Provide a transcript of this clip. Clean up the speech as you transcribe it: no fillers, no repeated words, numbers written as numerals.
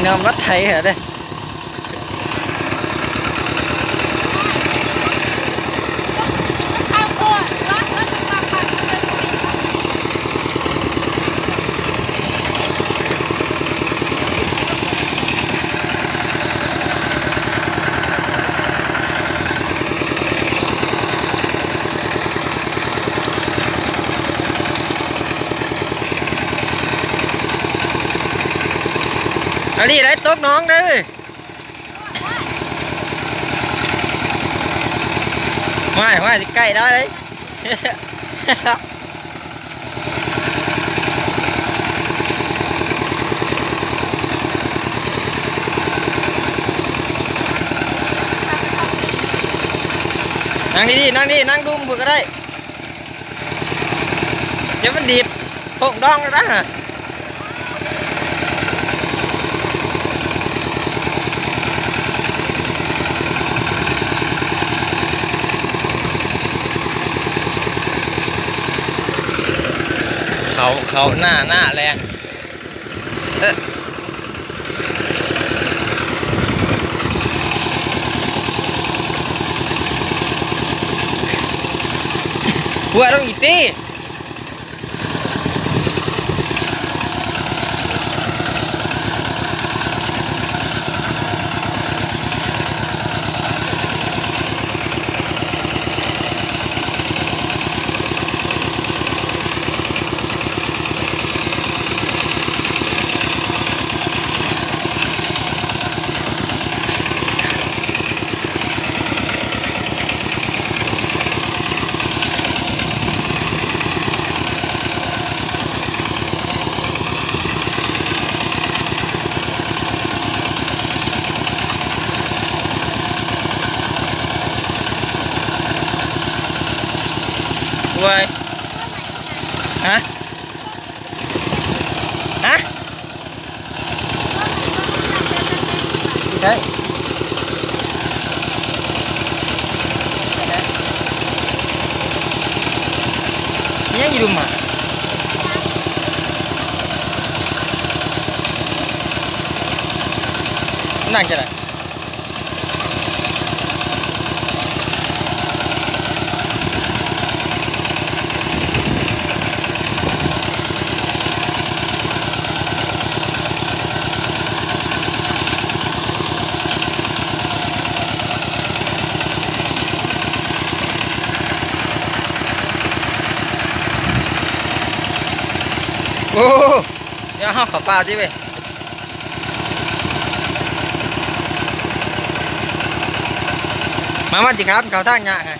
นอมรถไถเหรอเด้อันนี้ได้ตกน้องเด้อไม่สิใกล้ได้เลยนั่งดีๆนั่งดีนั่งดุมก็ได้เดี๋ยวมันดีดโป่งดองแล้วนะเขาหน้าแรงหัวต้องอีตี้เว้ยฮะใช่ยังอยู่มานั่งจะได้โอ้เดี๋ยวห้าขับปลาดิเว้ยมาจิครับเขาทางเงี้ยไง